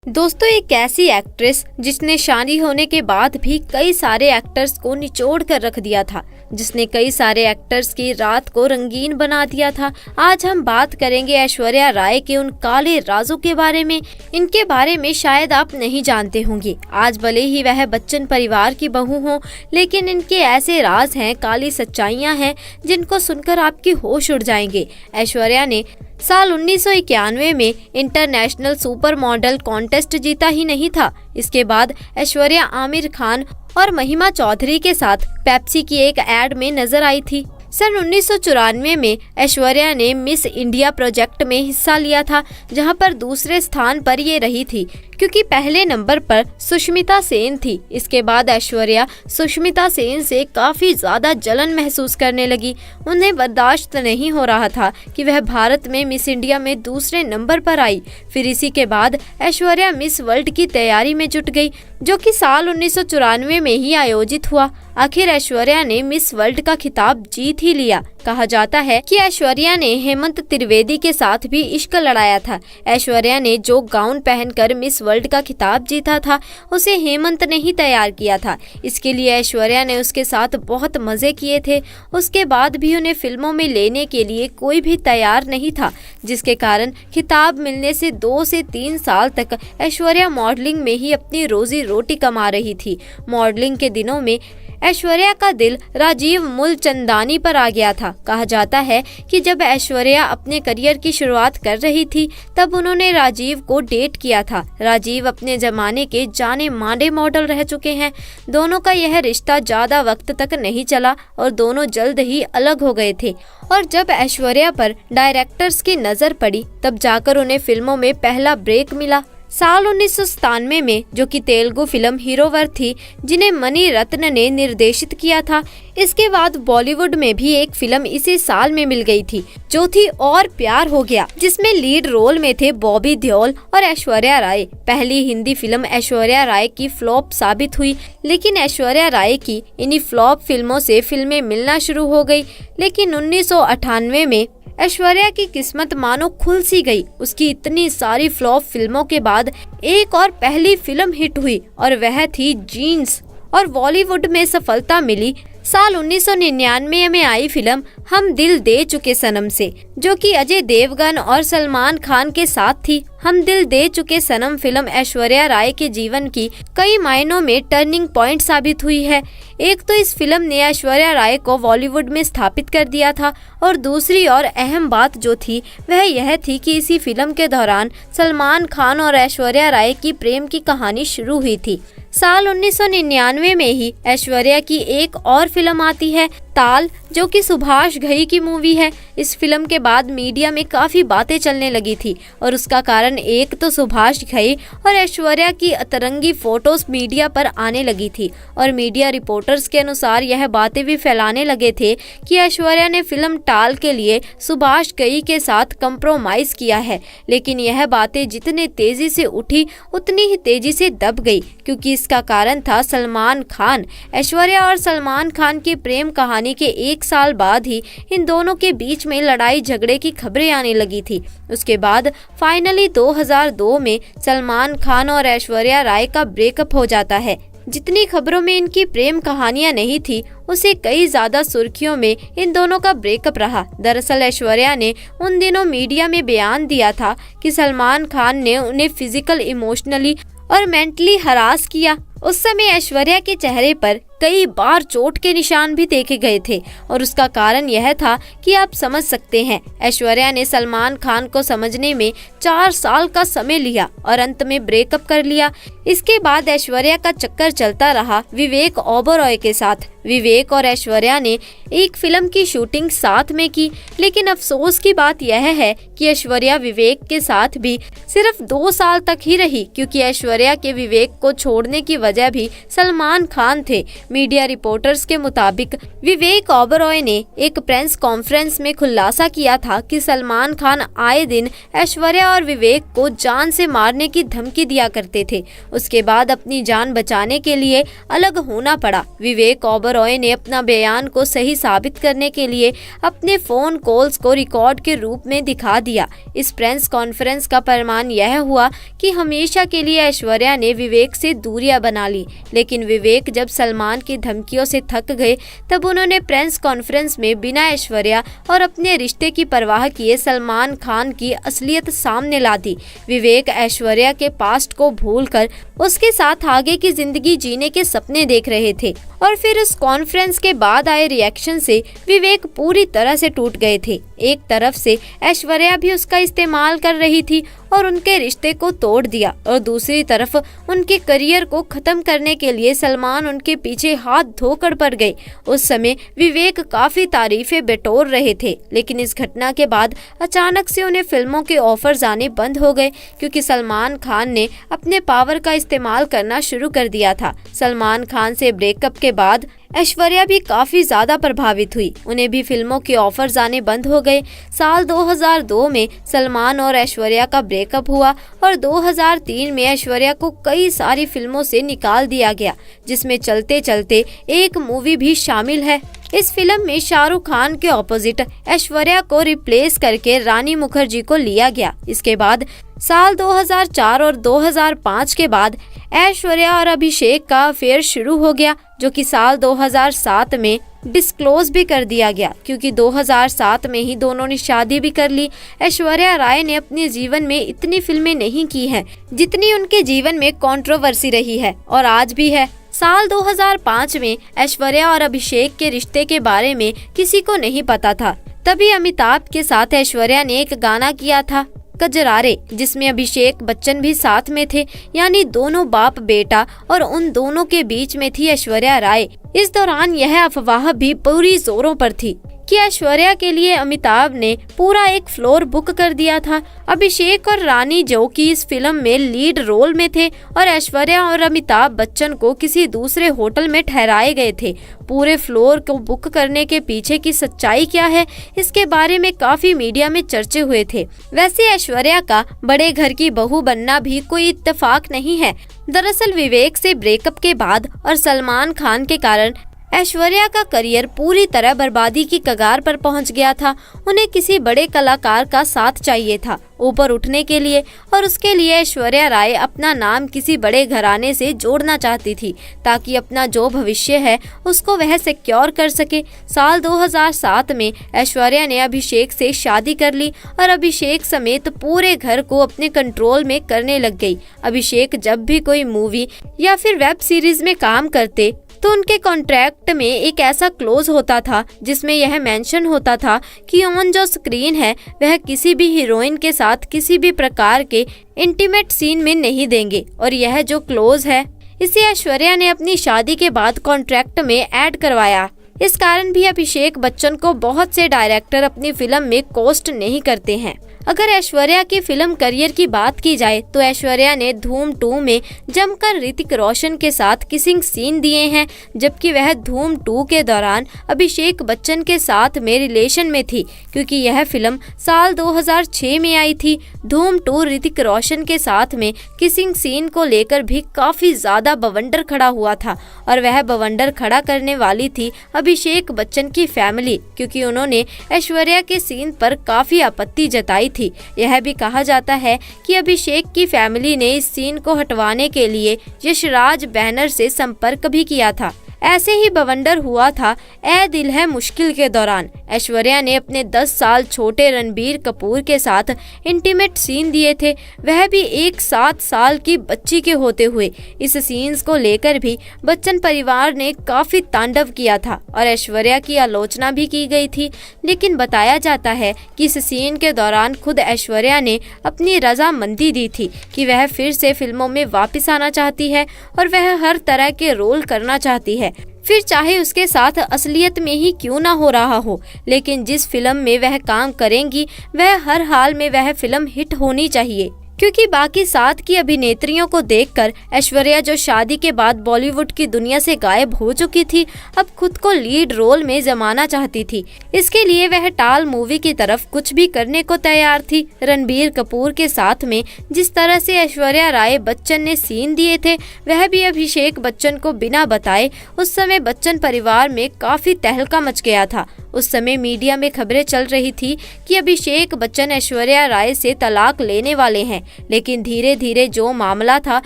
दोस्तों, एक ऐसी एक्ट्रेस जिसने शादी होने के बाद भी कई सारे एक्टर्स को निचोड़ कर रख दिया था, जिसने कई सारे एक्टर्स की रात को रंगीन बना दिया था। आज हम बात करेंगे ऐश्वर्या राय के उन काले राजों के बारे में। इनके बारे में शायद आप नहीं जानते होंगे। आज भले ही वह बच्चन परिवार की बहू हो, लेकिन इनके ऐसे राज हैं, काली सच्चाइयां हैं जिनको सुनकर आपके होश उड़ जाएंगे। ऐश्वर्या ने साल 1991 में इंटरनेशनल सुपर मॉडल कॉन्टेस्ट जीता ही नहीं था। इसके बाद ऐश्वर्या आमिर खान और महिमा चौधरी के साथ पेप्सी की एक एड में नजर आई थी। सन 1994 में ऐश्वर्या ने मिस इंडिया प्रोजेक्ट में हिस्सा लिया था, जहां पर दूसरे स्थान पर ये रही थी क्योंकि पहले नंबर पर सुष्मिता सेन थी। इसके बाद ऐश्वर्या सुष्मिता सेन से काफी ज्यादा जलन महसूस करने लगी। उन्हें बर्दाश्त नहीं हो रहा था कि वह भारत में मिस इंडिया में दूसरे नंबर पर आई। फिर इसी के बाद ऐश्वर्या मिस वर्ल्ड की तैयारी में जुट गई, जो कि साल 1994 में ही आयोजित हुआ। आखिर ऐश्वर्या ने मिस वर्ल्ड का खिताब जीत ही लिया। कहा जाता है कि ऐश्वर्या ने हेमंत त्रिवेदी के साथ भी इश्क लड़ाया था। ऐश्वर्या ने जो गाउन पहनकर मिस वर्ल्ड का खिताब जीता था, उसे हेमंत ने ही तैयार किया था। इसके लिए ऐश्वर्या ने उसके साथ बहुत मजे किए थे। उसके बाद भी उन्हें फिल्मों में लेने के लिए कोई भी तैयार नहीं था, जिसके कारण खिताब मिलने से 2 से 3 साल तक ऐश्वर्या मॉडलिंग में ही अपनी रोजी रोटी कमा रही थी। मॉडलिंग के दिनों में ऐश्वर्या का दिल राजीव मूलचंदानी पर आ गया था। कहा जाता है कि जब ऐश्वर्या अपने करियर की शुरुआत कर रही थी, तब उन्होंने राजीव को डेट किया था। राजीव अपने जमाने के जाने माने मॉडल रह चुके हैं। दोनों का यह रिश्ता ज्यादा वक्त तक नहीं चला और दोनों जल्द ही अलग हो गए थे। और जब ऐश्वर्या पर डायरेक्टर्स की नजर पड़ी, तब जाकर उन्हें फिल्मों में पहला ब्रेक मिला। साल 1997 में, जो कि तेलुगु फिल्म हीरोवर थी, जिन्हें मणि रत्न ने निर्देशित किया था। इसके बाद बॉलीवुड में भी एक फिल्म इसी साल में मिल गई थी, जो थी और प्यार हो गया, जिसमें लीड रोल में थे बॉबी देओल और ऐश्वर्या राय। पहली हिंदी फिल्म ऐश्वर्या राय की फ्लॉप साबित हुई, लेकिन ऐश्वर्या राय की इन्हीं फ्लॉप फिल्मों से फिल्में मिलना शुरू हो गई। लेकिन 1998 में ऐश्वर्या की किस्मत मानो खुल सी गई। उसकी इतनी सारी फ्लॉप फिल्मों के बाद एक और पहली फिल्म हिट हुई और वह थी जीन्स, और बॉलीवुड में सफलता मिली साल 1999 में आई फिल्म हम दिल दे चुके सनम से, जो कि अजय देवगन और सलमान खान के साथ थी। हम दिल दे चुके सनम फिल्म ऐश्वर्या राय के जीवन की कई मायनों में टर्निंग पॉइंट साबित हुई है। एक तो इस फिल्म ने ऐश्वर्या राय को बॉलीवुड में स्थापित कर दिया था, और दूसरी और अहम बात जो थी वह यह थी कि इसी फिल्म के दौरान सलमान खान और ऐश्वर्या राय की प्रेम की कहानी शुरू हुई थी। साल 1999 में ही ऐश्वर्या की एक और फिल्म आती है, ताल, जो कि सुभाष घई की मूवी है। इस फिल्म के बाद मीडिया में काफी बातें चलने लगी थी, और उसका कारण एक तो सुभाष घई और ऐश्वर्या की अतरंगी फोटोज मीडिया पर आने लगी थी, और मीडिया रिपोर्टर्स के अनुसार यह बातें भी फैलाने लगे थे कि ऐश्वर्या ने फिल्म टाल के लिए सुभाष घई के साथ कंप्रोमाइज किया है। लेकिन यह बातें जितने तेजी से उठी, उतनी ही तेजी से दब गई, क्योंकि इसका कारण था सलमान खान। ऐश्वर्या और सलमान खान की प्रेम कहानी के 1 साल बाद ही इन दोनों के बीच में लड़ाई झगड़े की खबरें आने लगी थी। उसके बाद फाइनली 2002 में सलमान खान और ऐश्वर्या राय का ब्रेकअप हो जाता है। जितनी खबरों में इनकी प्रेम कहानियां नहीं थी, उसे कई ज्यादा सुर्खियों में इन दोनों का ब्रेकअप रहा। दरअसल ऐश्वर्या ने उन दिनों मीडिया में बयान दिया था कि सलमान खान ने उन्हें फिजिकल, इमोशनली और मेंटली हरास किया। उस समय ऐश्वर्या के चेहरे पर कई बार चोट के निशान भी देखे गए थे, और उसका कारण यह था कि आप समझ सकते हैं, ऐश्वर्या ने सलमान खान को समझने में 4 साल का समय लिया और अंत में ब्रेकअप कर लिया। इसके बाद ऐश्वर्या का चक्कर चलता रहा विवेक ओबरॉय के साथ। विवेक और ऐश्वर्या ने एक फिल्म की शूटिंग साथ में की, लेकिन अफसोस की बात यह है कि ऐश्वर्या विवेक के साथ भी सिर्फ 2 साल तक ही रही, क्योंकि ऐश्वर्या के विवेक को छोड़ने की वजह भी सलमान खान थे। मीडिया रिपोर्टर्स के मुताबिक विवेक ओबरॉय ने एक प्रेस कॉन्फ्रेंस में खुलासा किया था कि सलमान खान आए दिन ऐश्वर्या और विवेक को जान से मारने की धमकी दिया करते थे। उसके बाद अपनी जान बचाने के लिए अलग होना पड़ा। विवेक ओबरॉय रॉय ने अपना बयान को सही साबित करने के लिए अपने फोन कॉल्स को रिकॉर्ड के रूप में दिखा दिया। इस प्रेस कॉन्फ्रेंस का परिणाम यह हुआ कि हमेशा के लिए ऐश्वर्या ने विवेक से दूरियां बना ली। लेकिन विवेक जब सलमान की धमकियों से थक गए तब उन्होंने प्रेस कॉन्फ्रेंस में बिना ऐश्वर्या और अपने रिश्ते की परवाह किए सलमान खान की असलियत सामने ला दी। विवेक ऐश्वर्या के पास्ट को भूलकर उसके साथ आगे की जिंदगी जीने के सपने देख रहे थे और फिर उस कॉन्फ्रेंस के बाद आए रिएक्शन से विवेक पूरी तरह से टूट गए थे। एक तरफ से ऐश्वर्या भी उसका इस्तेमाल कर रही थी और उनके रिश्ते को तोड़ दिया और दूसरी तरफ उनके करियर को खत्म करने के लिए सलमान उनके पीछे हाथ धोकर पड़ गए। उस समय विवेक काफी तारीफें बटोर रहे थे, लेकिन इस घटना के बाद अचानक से उन्हें फिल्मों के ऑफर्स आने बंद हो गए क्योंकि सलमान खान ने अपने पावर का इस्तेमाल करना शुरू कर दिया था। सलमान खान से ब्रेकअप के बाद ऐश्वर्या भी काफी ज्यादा प्रभावित हुई। उन्हें भी फिल्मों के ऑफर्स आने बंद हो गए। साल 2002 में सलमान और ऐश्वर्या का ब्रेकअप हुआ और 2003 में ऐश्वर्या को कई सारी फिल्मों से निकाल दिया गया, जिसमें चलते चलते एक मूवी भी शामिल है। इस फिल्म में शाहरुख खान के ऑपोजिट ऐश्वर्या को रिप्लेस करके रानी मुखर्जी को लिया गया। इसके बाद साल 2004 और 2005 के बाद ऐश्वर्या और अभिषेक का अफेयर शुरू हो गया, जो कि साल 2007 में डिस्क्लोज भी कर दिया गया क्योंकि 2007 में ही दोनों ने शादी भी कर ली। ऐश्वर्या राय ने अपने जीवन में इतनी फिल्में नहीं की हैं जितनी उनके जीवन में कंट्रोवर्सी रही है और आज भी है। साल 2005 में ऐश्वर्या और अभिषेक के रिश्ते के बारे में किसी को नहीं पता था। तभी अमिताभ के साथ ऐश्वर्या ने एक गाना किया था कजरारे, जिसमें अभिषेक बच्चन भी साथ में थे, यानी दोनों बाप बेटा, और उन दोनों के बीच में थी ऐश्वर्या राय। इस दौरान यह अफवाह भी पूरी जोरों पर थी कि ऐश्वर्या के लिए अमिताभ ने पूरा एक फ्लोर बुक कर दिया था। अभिषेक और रानी, जो कि इस फिल्म में लीड रोल में थे, और ऐश्वर्या और अमिताभ बच्चन को किसी दूसरे होटल में ठहराए गए थे। पूरे फ्लोर को बुक करने के पीछे की सच्चाई क्या है, इसके बारे में काफी मीडिया में चर्चे हुए थे। वैसे ऐश्वर्या का बड़े घर की बहू बनना भी कोई इत्तेफाक नहीं है। दरअसल विवेक से ब्रेकअप के बाद और सलमान खान के कारण ऐश्वर्या का करियर पूरी तरह बर्बादी की कगार पर पहुंच गया था। उन्हें किसी बड़े कलाकार का साथ चाहिए था ऊपर उठने के लिए, और उसके लिए ऐश्वर्या राय अपना नाम किसी बड़े घराने से जोड़ना चाहती थी ताकि अपना जो भविष्य है उसको वह सिक्योर कर सके। साल 2007 में ऐश्वर्या ने अभिषेक से शादी कर ली और अभिषेक समेत पूरे घर को अपने कंट्रोल में करने लग गई। अभिषेक जब भी कोई मूवी या फिर वेब सीरीज में काम करते तो उनके कॉन्ट्रैक्ट में एक ऐसा क्लोज होता था जिसमें यह मेंशन होता था कि ऑन जो स्क्रीन है वह किसी भी हीरोइन के साथ किसी भी प्रकार के इंटीमेट सीन में नहीं देंगे, और यह जो क्लोज है इसे ऐश्वर्या ने अपनी शादी के बाद कॉन्ट्रैक्ट में ऐड करवाया। इस कारण भी अभिषेक बच्चन को बहुत से डायरेक्टर अपनी फिल्म में कोस्ट नहीं करते हैं। अगर ऐश्वर्या की फिल्म करियर की बात की जाए तो ऐश्वर्या ने धूम 2 में जमकर ऋतिक रोशन के साथ किसिंग सीन दिए हैं, जबकि वह धूम 2 के दौरान अभिषेक बच्चन के साथ में रिलेशन में थी, क्योंकि यह फिल्म साल 2006 में आई थी। धूम 2 ऋतिक रोशन के साथ में किसिंग सीन को लेकर भी काफी ज्यादा बवंडर खड़ा हुआ था, और वह बवंडर खड़ा करने वाली थी अभिषेक बच्चन की फैमिली, क्योंकि उन्होंने ऐश्वर्या के सीन पर काफी आपत्ति जताई थी। यह भी कहा जाता है कि अभिषेक की फैमिली ने इस सीन को हटवाने के लिए यशराज बैनर से संपर्क भी किया था। ऐसे ही बवंडर हुआ था ए दिल है मुश्किल के दौरान। ऐश्वर्या ने अपने 10 साल छोटे रणबीर कपूर के साथ इंटीमेट सीन दिए थे, वह भी एक 7 साल की बच्ची के होते हुए। इस सीन्स को लेकर भी बच्चन परिवार ने काफी तांडव किया था और ऐश्वर्या की आलोचना भी की गई थी, लेकिन बताया जाता है कि इस सीन के दौरान खुद ऐश्वर्या ने अपनी रजामंदी दी थी कि वह फिर से फिल्मों में वापस आना चाहती है और वह हर तरह के रोल करना चाहती है, फिर चाहे उसके साथ असलियत में ही क्यों ना हो रहा हो। लेकिन जिस फिल्म में वह काम करेंगी वह हर हाल में वह फिल्म हिट होनी चाहिए। क्योंकि बाकी 7 की अभिनेत्रियों को देखकर ऐश्वर्या, जो शादी के बाद बॉलीवुड की दुनिया से गायब हो चुकी थी, अब खुद को लीड रोल में जमाना चाहती थी। इसके लिए वह टाल मूवी की तरफ कुछ भी करने को तैयार थी। रणबीर कपूर के साथ में जिस तरह से ऐश्वर्या राय बच्चन ने सीन दिए थे, वह भी अभिषेक बच्चन को बिना बताए उस समय बच्चन परिवार में काफी तहलका मच गया था। उस समय मीडिया में खबरें चल रही थी कि अभिषेक बच्चन ऐश्वर्या राय से तलाक लेने वाले हैं, लेकिन धीरे धीरे जो मामला था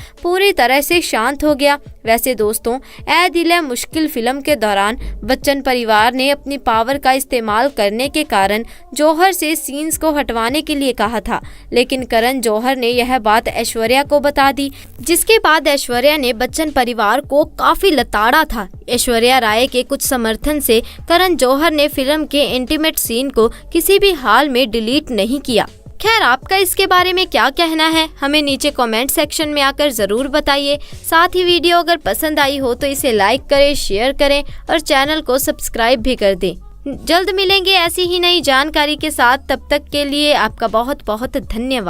पूरी तरह से शांत हो गया। वैसे दोस्तों, ऐ दिल है मुश्किल फिल्म के दौरान बच्चन परिवार ने अपनी पावर का इस्तेमाल करने के कारण जौहर से सीन्स को हटवाने के लिए कहा था, लेकिन करण जौहर ने यह बात ऐश्वर्या को बता दी, जिसके बाद ऐश्वर्या ने बच्चन परिवार को काफी लताड़ा था। ऐश्वर्या राय के कुछ समर्थन से करण जौहर ने फिल्म के इंटीमेट सीन को किसी भी हाल में डिलीट नहीं किया। खैर, आपका इसके बारे में क्या कहना है, हमें नीचे कमेंट सेक्शन में आकर जरूर बताइए। साथ ही वीडियो अगर पसंद आई हो तो इसे लाइक करें, शेयर करें और चैनल को सब्सक्राइब भी कर दें। जल्द मिलेंगे ऐसी ही नई जानकारी के साथ, तब तक के लिए आपका बहुत बहुत धन्यवाद।